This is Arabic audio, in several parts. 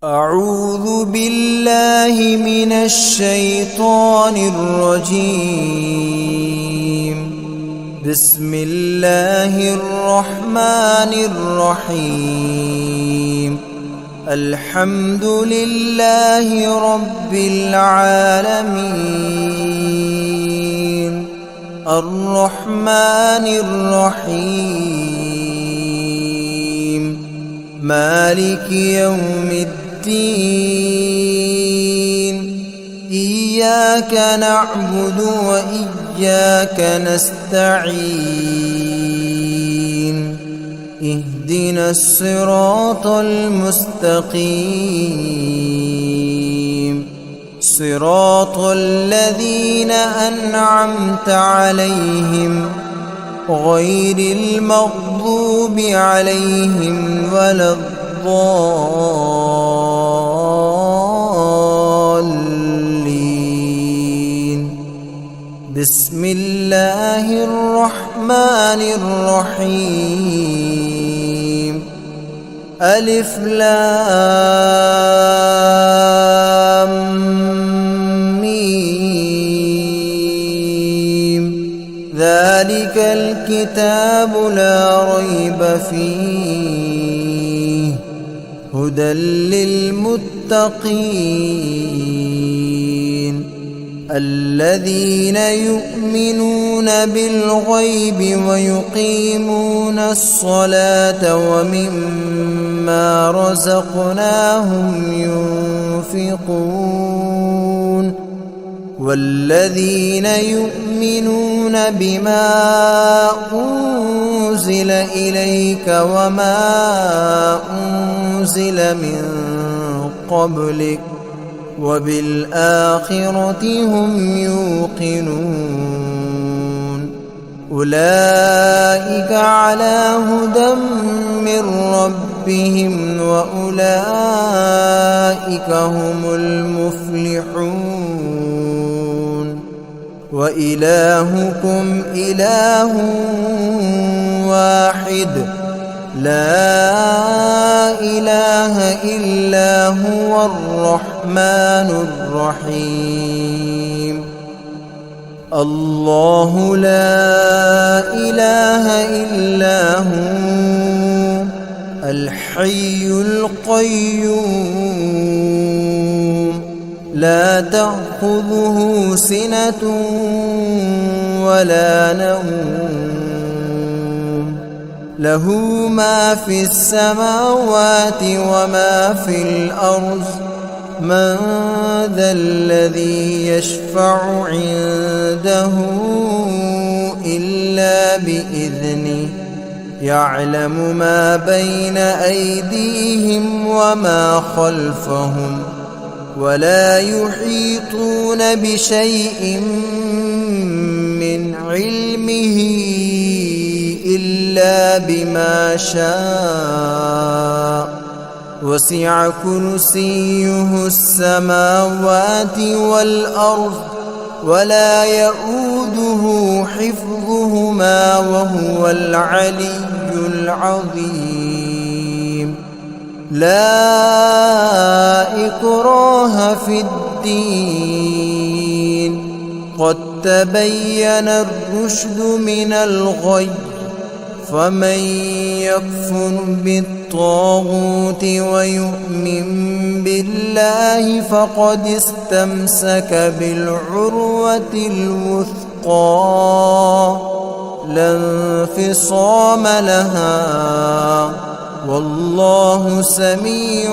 أعوذ بالله من الشيطان الرجيم. بسم الله الرحمن الرحيم. الحمد لله رب العالمين الرحمن الرحيم مالك يوم الدين. إياك نعبد وإياك نستعين. اهدنا الصراط المستقيم صراط الذين أنعمت عليهم غير المغضوب عليهم ولا الضالين. بسم الله الرحمن الرحيم. ألف لام ميم. ذلك الكتاب لا ريب فيه هدى للمتقين الذين يؤمنون بالغيب ويقيمون الصلاة ومما رزقناهم ينفقون والذين يؤمنون بما أنزل إليك وما أنزل من قبلك وبالآخرة هم يوقنون. أولئك على هدى من ربهم وأولئك هم المفلحون. وإلهكم إله واحد لا إله إلا هو الرحمن الرحيم. الله لا إله إلا هو الحي القيوم لا تأخذه سنة ولا نوم له ما في السماوات وما في الأرض. من ذا الذي يشفع عنده إلا بإذنه يعلم ما بين أيديهم وما خلفهم ولا يحيطون بشيء من علمه إلا بما شاء. وسع كرسيه السماوات والأرض ولا يؤوده حفظهما وهو العلي العظيم. لا إكراه في الدين قد تبين الرشد من الغي. فمن يكفر بالطاغوت ويؤمن بالله فقد استمسك بالعروة الوثقى لا انفصام لها والله سميع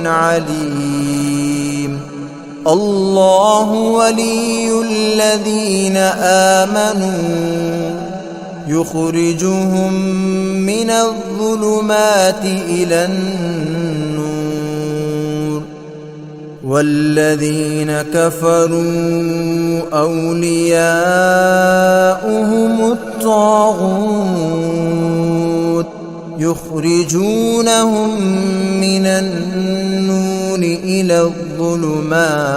عليم. الله ولي الذين آمنوا يخرجهم من الظلمات إلى النور والذين كفروا أولياؤهم الطاغوت يخرجونهم من النور إلى الظلمات.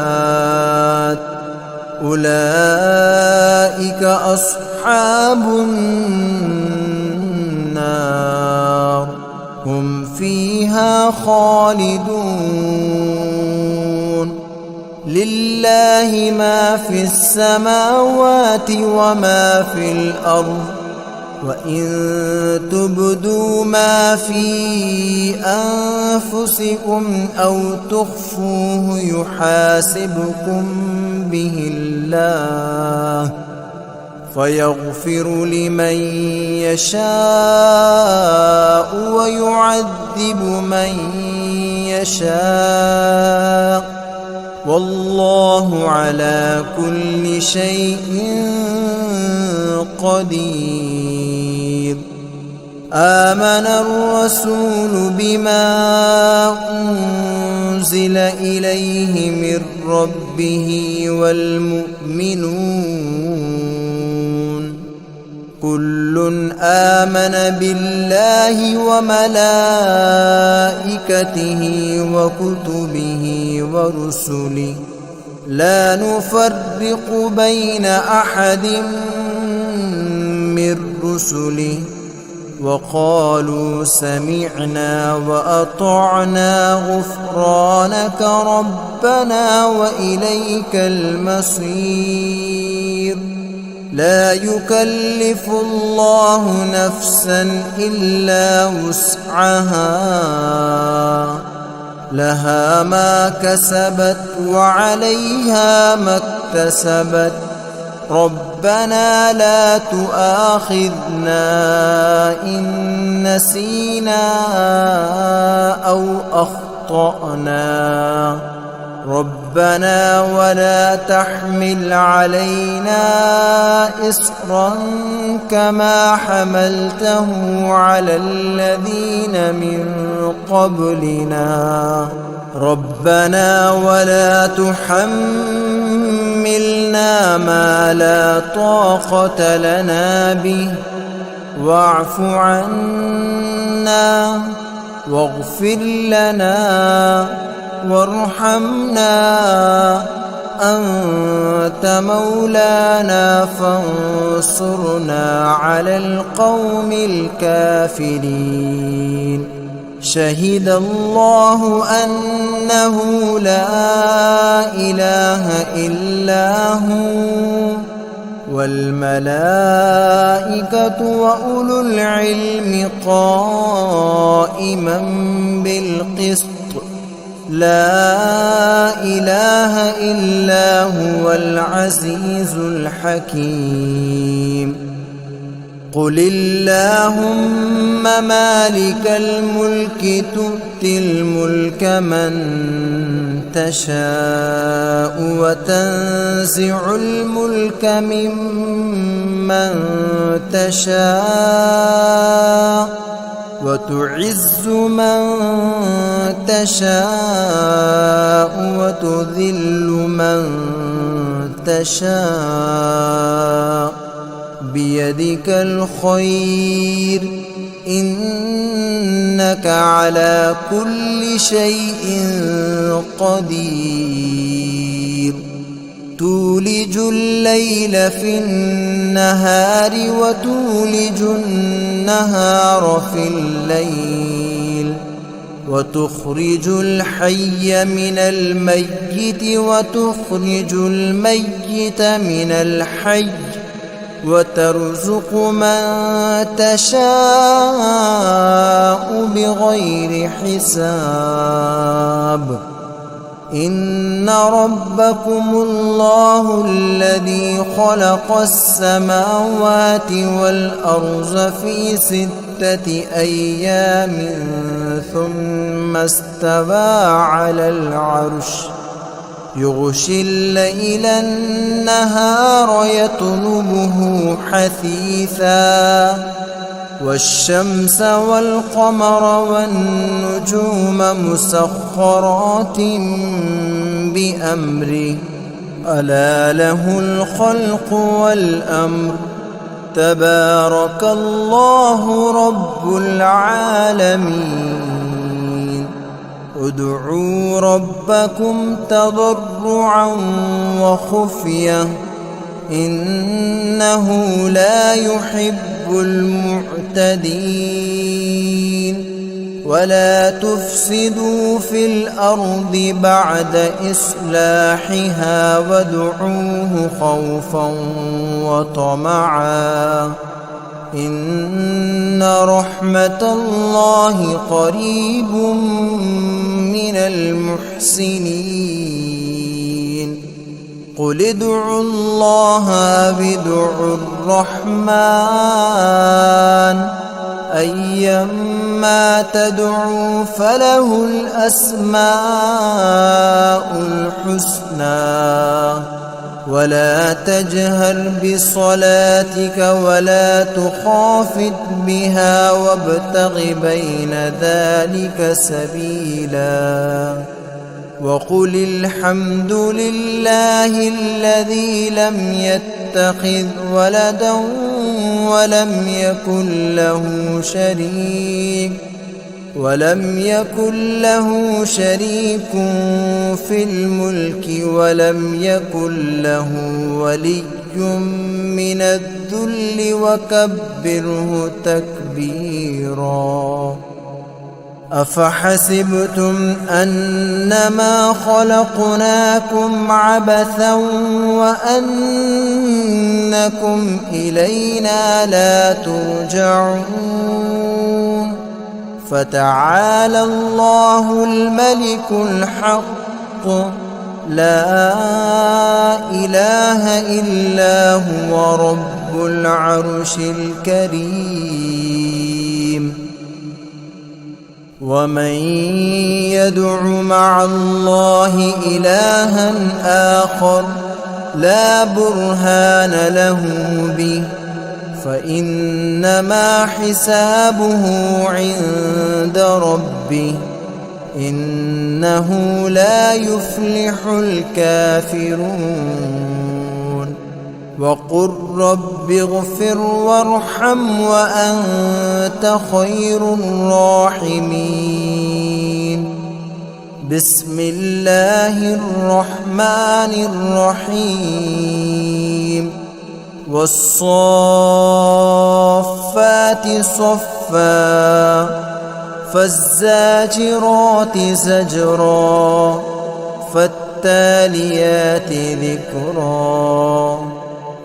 أولئك أصحاب النار هم فيها خالدون. لله ما في السماوات وما في الأرض وإن تبدوا ما في أنفسكم أو تخفوه يحاسبكم به الله فيغفر لمن يشاء ويعذب من يشاء والله على كل شيء قدير. آمن الرسول بما أنزل إليه من ربه والمؤمنون كل آمن بالله وملائكته وكتبه ورسله لا نفرق بين أحد من رسله وقالوا سمعنا وأطعنا غفرانك ربنا وإليك المصير. لا يكلف الله نفسا إلا وسعها لها ما كسبت وعليها ما اكتسبت ربنا لا تؤاخذنا إن نسينا أو أخطأنا ربنا ولا تحمل علينا إصرا كما حملته على الذين من قبلنا ربنا ولا تحملنا ما لا طاقة لنا به واعف عنا واغفر لنا وارحمنا أنت مولانا فانصرنا على القوم الكافرين. شهد الله أنه لا إله إلا هو والملائكة وأولو العلم قائما بالقسط لا إله إلا هو العزيز الحكيم. قل اللهم مالك الملك تؤتي الملك من تشاء وتنزع الملك ممن تشاء وتعز من تشاء وتذل من تشاء بيدك الخير إنك على كل شيء قدير. تولج الليل في النهار وتولج النهار في الليل وتخرج الحي من الميت وتخرج الميت من الحي وترزق من تشاء بغير حساب. إن ربكم الله الذي خلق السماوات والأرض في 6 أيام ثم استوى على العرش يغشي الليل النهار يطلبه حثيثا والشمس والقمر والنجوم مسخرات بأمره ألا له الخلق والأمر تبارك الله رب العالمين. ادعوا ربكم تضرعا وخفية إنه لا يحب المعتدين. ولا تفسدوا في الأرض بعد إصلاحها وادعوه خوفا وطمعا إن رحمة الله قريب من المحسنين قل ادعوا الله ادعوا الرحمن أيما تدعوا فله الأسماء الحسنى ولا تجهر بصلاتك ولا تخافت بها وابتغ بين ذلك سبيلا وقل الحمد لله الذي لم يتخذ ولدا ولم يكن له شريك في الملك ولم يكن له ولي من الذل وكبره تكبيرا أفحسبتم أنما خلقناكم عبثا وأنكم إلينا لا ترجعون فتعالى الله الملك الحق لا إله إلا هو رب العرش الكريم ومن يدع مع الله إلها آخر لا برهان له به فإنما حسابه عند ربه إنه لا يفلح الكافرون وقل رب اغفر وارحم وأنت خير الراحمين بسم الله الرحمن الرحيم والصافات صفا فالزاجرات زجرا فالتاليات ذكرا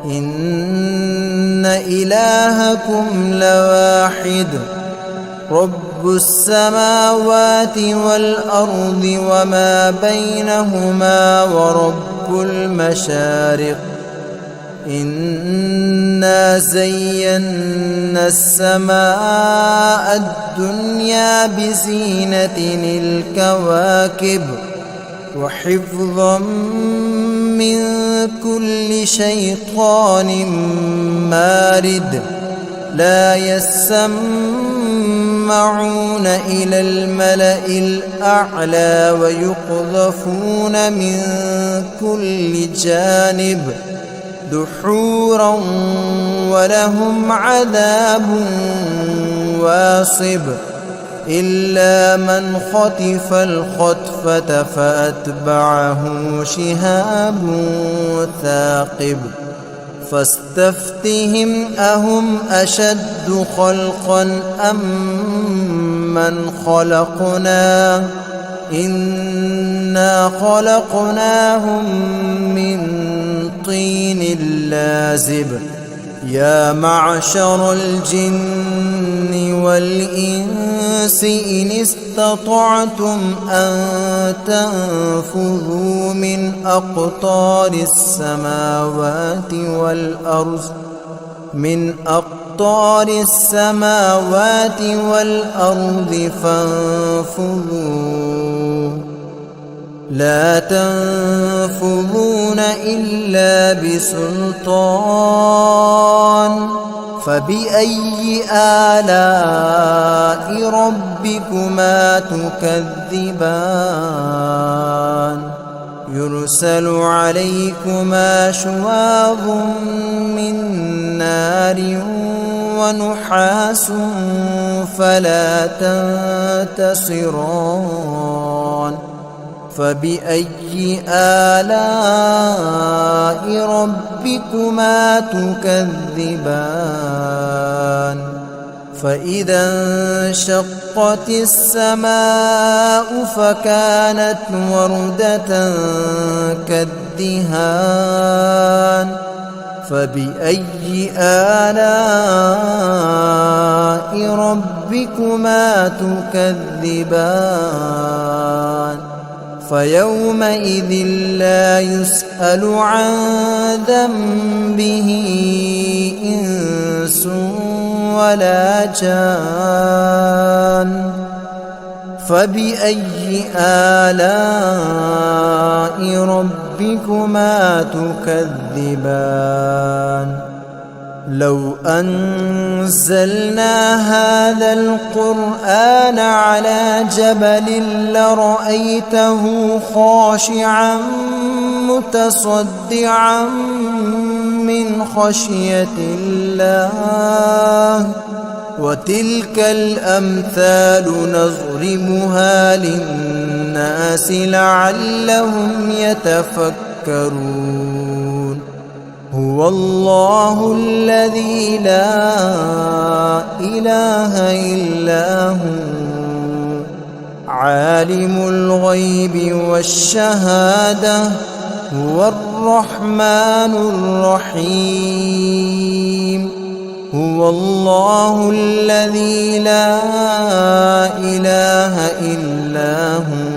إن إلهكم لواحد رب السماوات والأرض وما بينهما ورب المشارق إنا زينا السماء الدنيا بزينة الكواكب وحفظا من كل شيطان مارد لا يسمعون إلى الملأ الأعلى ويقذفون من كل جانب دحورا ولهم عذاب واصب إلا من خطف الخطفة فأتبعه شهاب ثاقب فاستفتهم أهم أشد خلقا أم من خلقنا إنا خلقناهم من طين لازب يا معشر الجن والإنس إن استطعتم أن تنفذوا من أقطار السماوات والأرض فانفذوا لا تنفذون إلا بسلطان فبأي آلاء ربكما تكذبان يرسل عليكما شواظ من نار ونحاس فلا تنتصران فبأي آلاء ربكما تكذبان فإذا انشقت السماء فكانت وردة كالدهان فبأي آلاء ربكما تكذبان فيومئذ لا يسأل عن ذنبه إنس ولا جان فبأي آلاء ربكما تكذبان لو أنزلنا هذا القرآن على جبل لرأيته خاشعا متصدعا من خشية الله وتلك الأمثال نضربها للناس لعلهم يتفكرون هو الله الذي لا إله إلا هو عالم الغيب والشهادة هو الرحمن الرحيم هو الله الذي لا إله إلا هو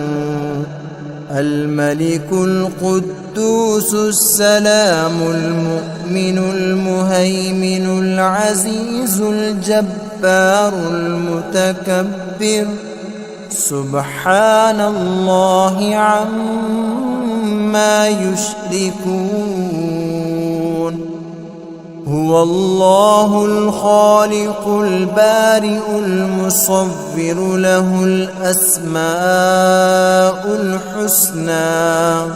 الملك القدوس السلام المؤمن المهيمن العزيز الجبار المتكبر سبحان الله عما يشركون هو الله الخالق البارئ المصور له الأسماء الحسنى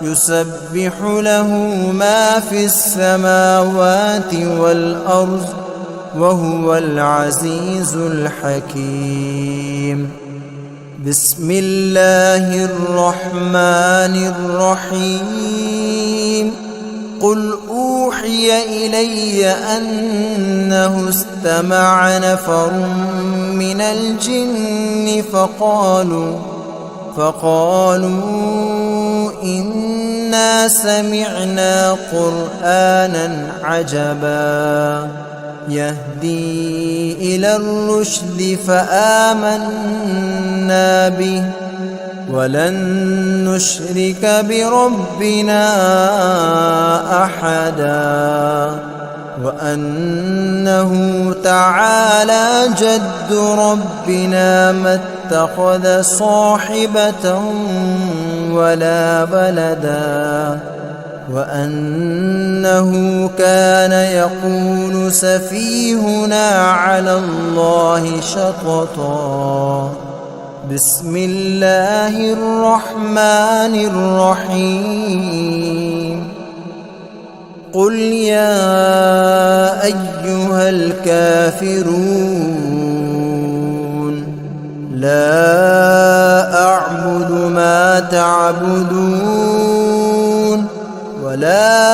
يسبح له ما في السماوات والأرض وهو العزيز الحكيم بسم الله الرحمن الرحيم قل أوحي إلي أنه استمع نفر من الجن فقالوا إنا سمعنا قرآنا عجبا يهدي إلى الرشد فآمنا به ولن نشرك بربنا أحدا وأنه تعالى جد ربنا ما اتخذ صاحبة ولا ولدا وأنه كان يقول سفيهنا على الله شططا بسم الله الرحمن الرحيم قل يا أيها الكافرون لا أعبد ما تعبدون ولا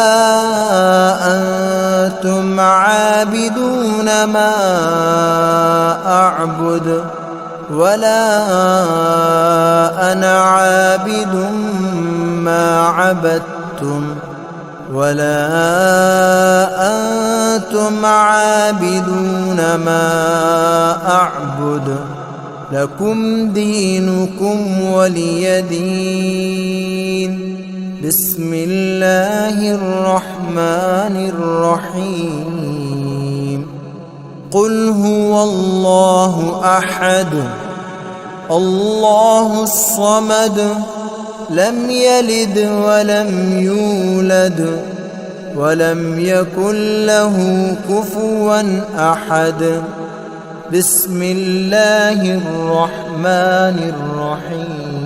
أنتم عابدون ما أعبد ولا أنا عابد ما عبدتم ولا أنتم عابدون ما أعبد لكم دينكم ولي دين بسم الله الرحمن الرحيم قل هو الله أحد الله الصمد لم يلد ولم يولد ولم يكن له كفوا أحد بسم الله الرحمن الرحيم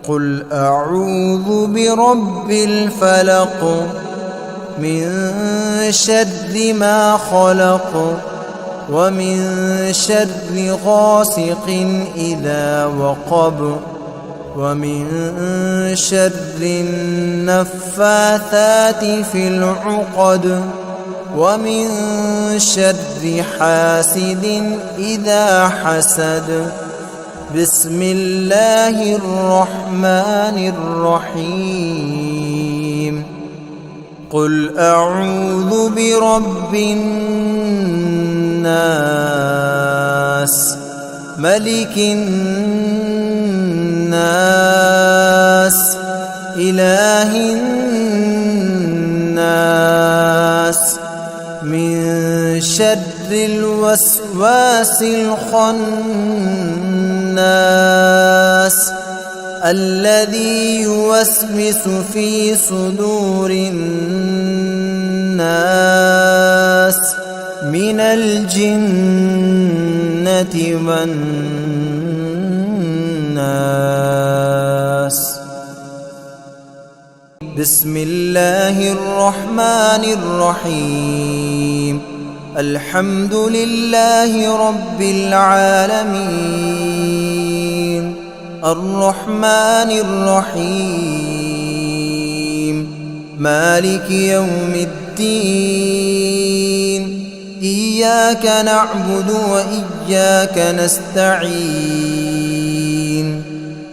قل أعوذ برب الفلق من شر ما خلق ومن شر غاسق إذا وقب ومن شر النفاثات في العقد ومن شر حاسد إذا حسد. بسم الله الرحمن الرحيم. قل أعوذ برب الناس ملك الناس إله الناس من شر الوسواس الخناس الذي يوسوس في صدور الناس من الجنة والناس. بسم الله الرحمن الرحيم. الحمد لله رب العالمين الرحمن الرحيم مالك يوم الدين. إياك نعبد وإياك نستعين.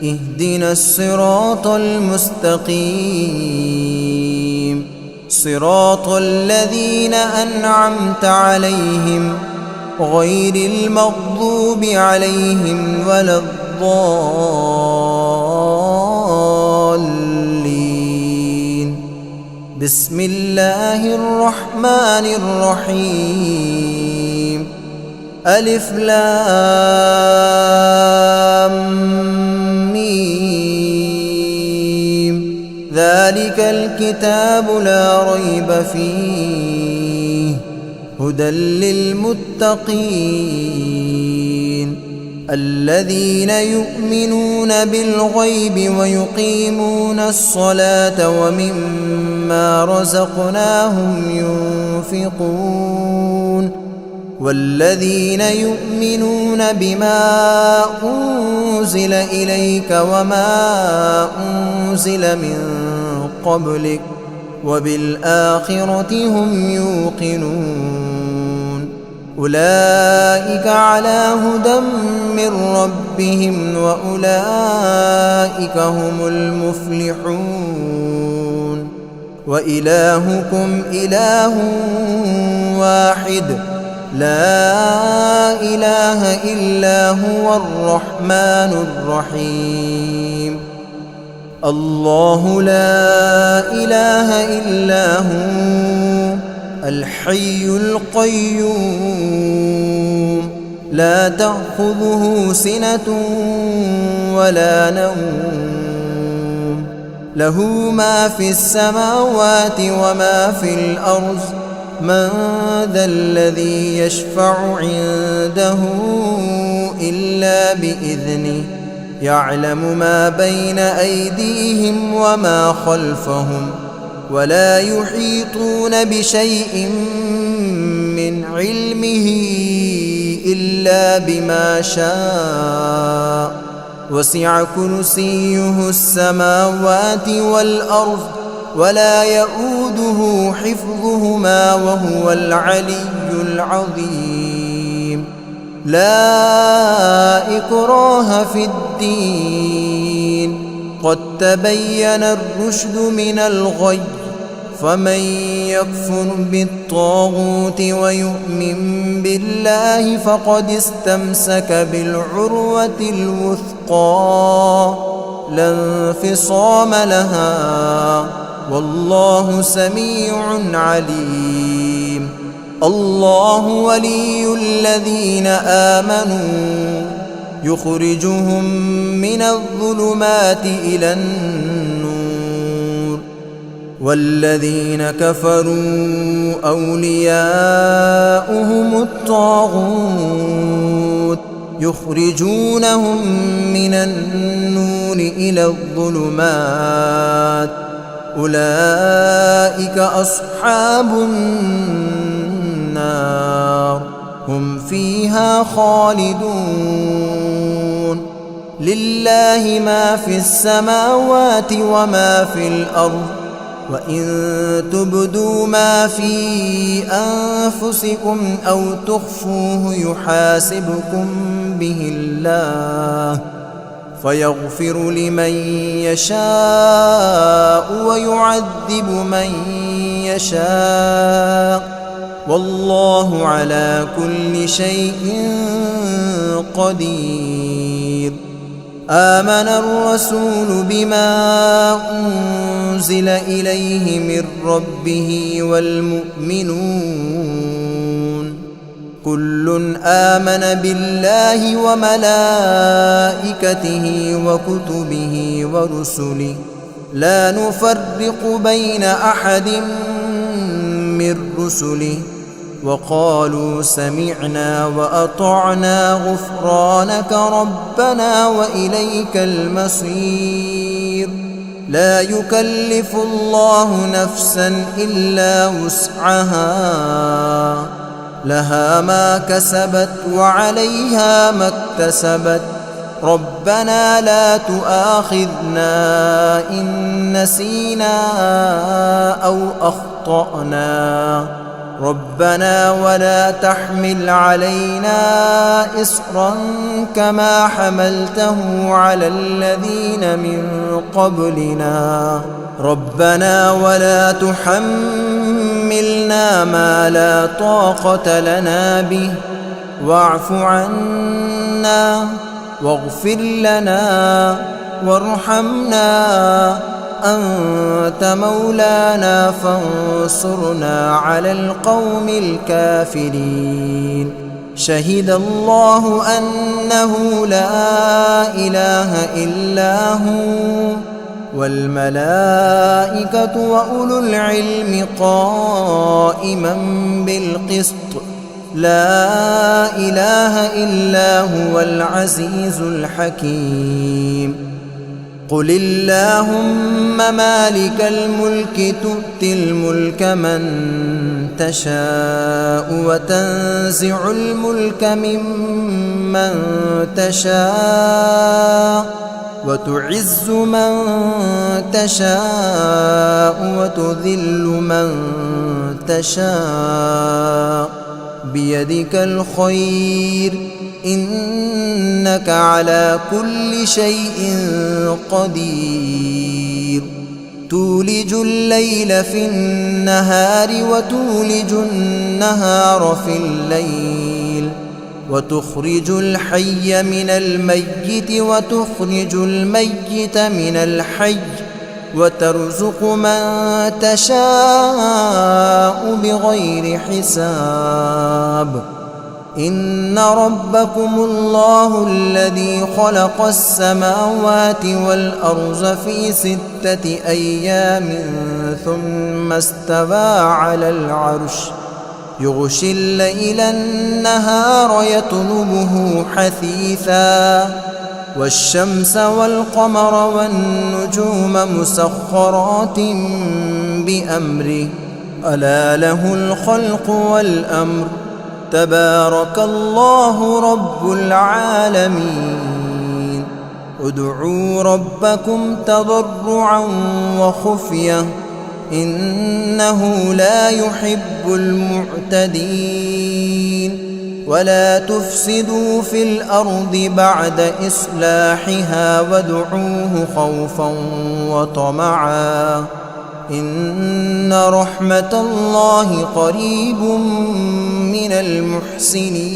اهدنا الصراط المستقيم صراط الذين أنعمت عليهم غير المغضوب عليهم ولا الضالين. بسم الله الرحمن الرحيم. ألف لام ميم. ذلك الكتاب لا ريب فيه هدى للمتقين الذين يؤمنون بالغيب ويقيمون الصلاة ومما رزقناهم ينفقون والذين يؤمنون بما أنزل إليك وما أنزل من قبلك وبالآخرة هم يوقنون. أولئك على هدى من ربهم وأولئك هم المفلحون. وإلهكم إله واحد لا إله إلا هو الرحمن الرحيم. الله لا إله إلا هو الحي القيوم لا تأخذه سنة ولا نوم له ما في السماوات وما في الأرض. من ذا الذي يشفع عنده إلا بإذنه يعلم ما بين أيديهم وما خلفهم ولا يحيطون بشيء من علمه إلا بما شاء. وسع كرسيه السماوات والأرض ولا يؤوده حفظهما وهو العلي العظيم. لا إكراه في الدين قد تبين الرشد من الغي. فمن يكفر بالطاغوت ويؤمن بالله فقد استمسك بالعروة الوثقى لا انفصام لها والله سميع عليم. الله ولي الذين آمنوا يخرجهم من الظلمات إلى النور والذين كفروا أولياؤهم الطاغوت يخرجونهم من النور إلى الظلمات. أولئك أصحاب النار هم فيها خالدون. لله ما في السماوات وما في الأرض وإن تبدوا ما في أنفسكم أو تخفوه يحاسبكم به الله فيغفر لمن يشاء ويعذب من يشاء والله على كل شيء قدير. آمن الرسول بما أنزل إليه من ربه والمؤمنون كل آمن بالله وملائكته وكتبه ورسله لا نفرق بين أحد من رسله وقالوا سمعنا وأطعنا غفرانك ربنا وإليك المصير. لا يكلف الله نفسا إلا وسعها لها ما كسبت وعليها ما اكتسبت ربنا لا تؤاخذنا إن نسينا أو أخطأنا ربنا ولا تحمل علينا إصرا كما حملته على الذين من قبلنا ربنا ولا تحملنا ما لا طاقة لنا به واعف عنا واغفر لنا وارحمنا أنت مولانا فانصرنا على القوم الكافرين. شهد الله أنه لا إله إلا هو والملائكة وأولو العلم قائما بالقسط لا إله إلا هو العزيز الحكيم. قل اللهم مالك الملك تؤتي الملك من تشاء وتنزع الملك ممن تشاء وتعز من تشاء وتذل من تشاء بيدك الخير إنك على كل شيء قدير. تولج الليل في النهار وتولج النهار في الليل وتخرج الحي من الميت وتخرج الميت من الحي وترزق من تشاء بغير حساب. إن ربكم الله الذي خلق السماوات والأرض في 6 أيام ثم استوى على العرش يغشي الليل النهار يطلبه حثيثا والشمس والقمر والنجوم مسخرات بأمره ألا له الخلق والأمر تبارك الله رب العالمين. ادعوا ربكم تضرعا وخفية إنه لا يحب المعتدين. ولا تفسدوا في الأرض بعد إصلاحها وادعوه خوفا وطمعا إن رحمة الله قريب من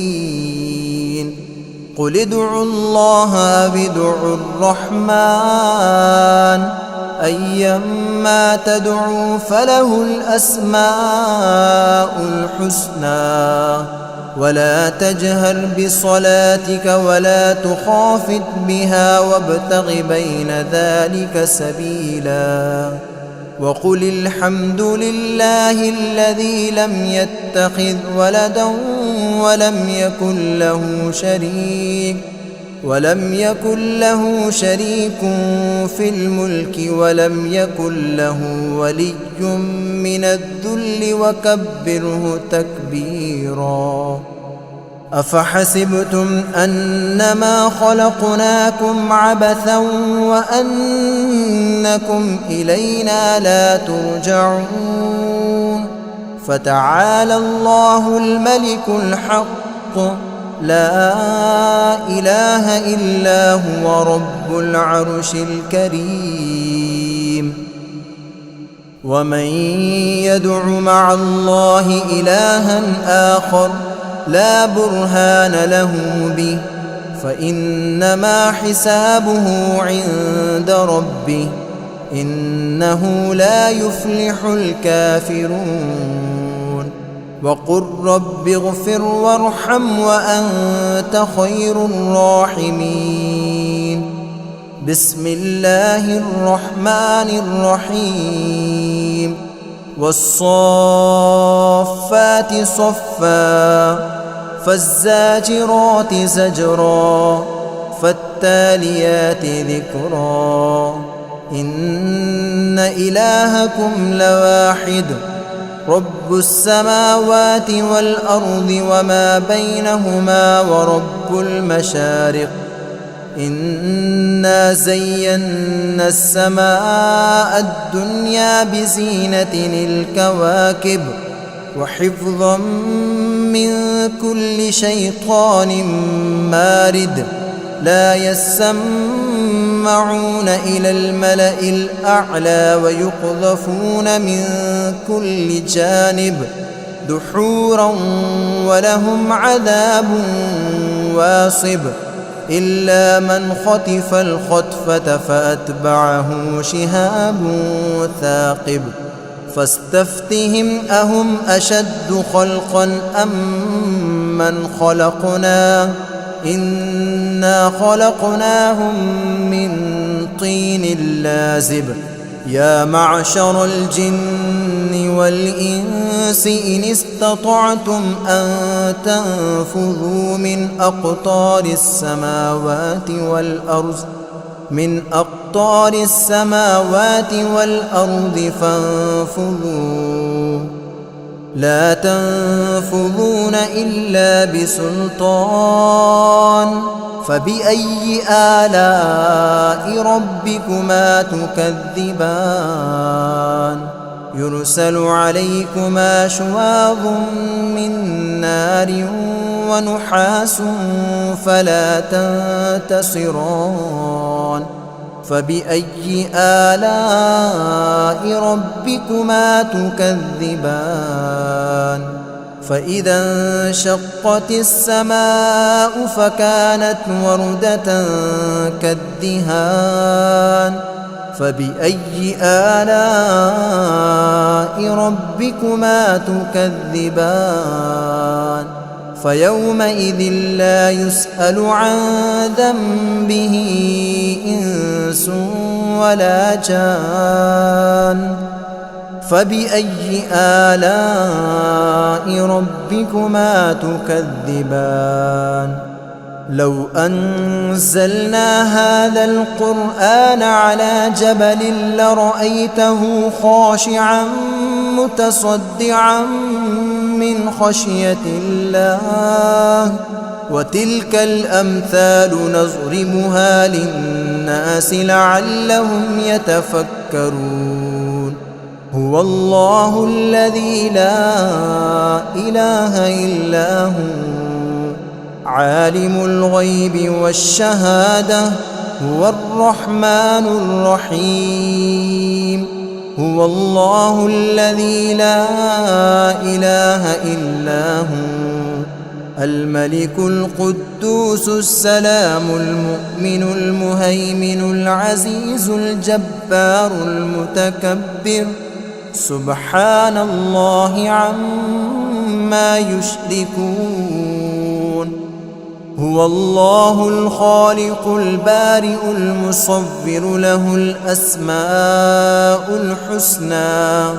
المحسنين. قل ادعوا الله أو ادعوا الرحمن أيما تدعوا فله الأسماء الحسنى ولا تجهر بصلاتك ولا تخافت بها وابتغ بين ذلك سبيلا. وقل الحمد لله الذي لم يتخذ ولدا ولم يكن له شريك في الملك ولم يكن له ولي من الذل وكبره تكبيرا. أفحسبتم أنما خلقناكم عبثا وأنكم إلينا لا ترجعون فتعالى الله الملك الحق لا إله إلا هو رب العرش الكريم ومن يدع مع الله إلها آخر لا برهان له به فإنما حسابه عند ربه إنه لا يفلح الكافرون وقل رب اغفر وارحم وأنت خير الراحمين بسم الله الرحمن الرحيم والصافات صفا فالزاجرات زجرا فالتاليات ذكرا إن إلهكم لواحد رب السماوات والأرض وما بينهما ورب المشارق إنا زينا السماء الدنيا بزينة الكواكب وحفظا من كل شيطان مارد لا يسمعون إلى الملأ الأعلى ويقذفون من كل جانب دحورا ولهم عذاب واصب إلا من خطف الخطفة فأتبعه شهاب ثاقب فاستفتهم أهم أشد خلقا أم من خلقنا إنا خلقناهم من طين لازب يا معشر الجن والإنس إن استطعتم أن تنفذوا من أقطار السماوات والأرض فانفذوا لا تنفذون إلا بسلطان فبأي آلاء ربكما تكذبان يرسل عليكما شواظ من نار ونحاس فلا تنتصران فبأي آلاء ربكما تكذبان فإذا انشقت السماء فكانت وردة كالدهان فبأي آلاء ربكما تكذبان فيومئذ لا يسأل عن ذنبه إنس ولا جان فبأي آلاء ربكما تكذبان لو أنزلنا هذا القرآن على جبل لرأيته خاشعا متصدعا من خشية الله وتلك الأمثال نضربها للناس لعلهم يتفكرون هو الله الذي لا إله إلا هو عالم الغيب والشهادة هو الرحمن الرحيم هو الله الذي لا إله إلا هو الملك القدوس السلام المؤمن المهيمن العزيز الجبار المتكبر سبحان الله عما يشركون هو الله الخالق البارئ المصور له الأسماء الحسنى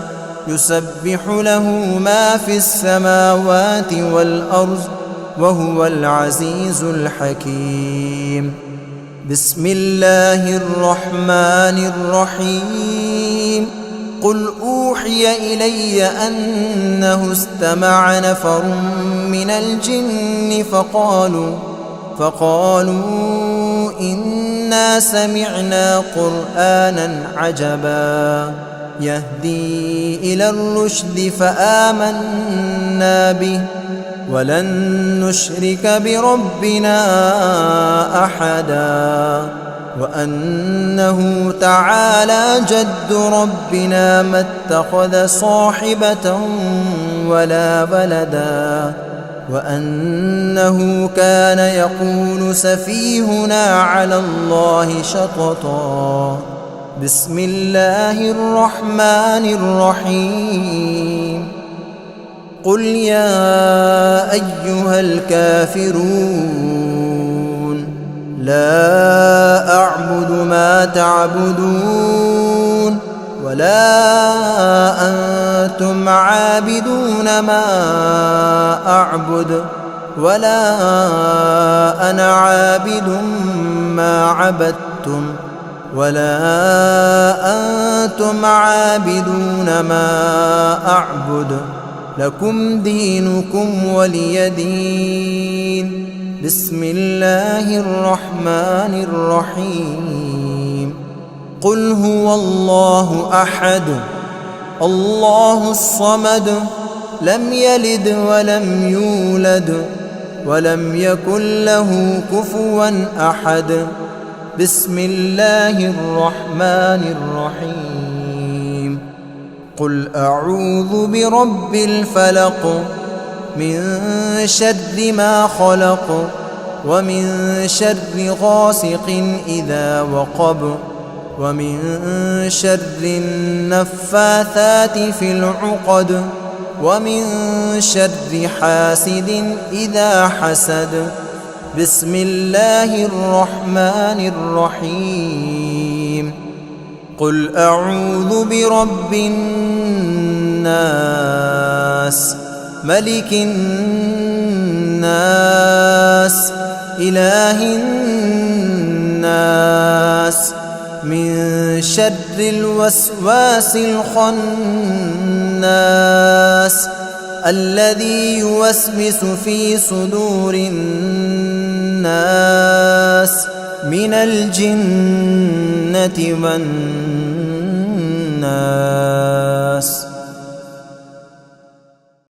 يسبح له ما في السماوات والأرض وهو العزيز الحكيم بسم الله الرحمن الرحيم قل أوحي إلي أنه استمع نفر من الجن فقالوا إنا سمعنا قرآنا عجبا يهدي إلى الرشد فآمنا به ولن نشرك بربنا أحدا وأنه تعالى جد ربنا ما اتخذ صاحبة ولا ولدا وأنه كان يقول سفيهنا على الله شططا بسم الله الرحمن الرحيم قل يا أيها الكافرون لا أعبد ما تعبدون ولا أنتم عابدون ما أعبد ولا أنا عابد ما عبدتم ولا أنتم عابدون ما أعبد لكم دينكم ولي دين بسم الله الرحمن الرحيم قل هو الله أحد الله الصمد لم يلد ولم يولد ولم يكن له كفوا أحد بسم الله الرحمن الرحيم قل أعوذ برب الفلق من شر ما خلق ومن شر غاسق إذا وقب ومن شر النفاثات في العقد ومن شر حاسد إذا حسد بسم الله الرحمن الرحيم قل أعوذ برب الناس ملك الناس إله الناس من شر الوسواس الخناس الذي يوسوس في صدور الناس من الجنة والناس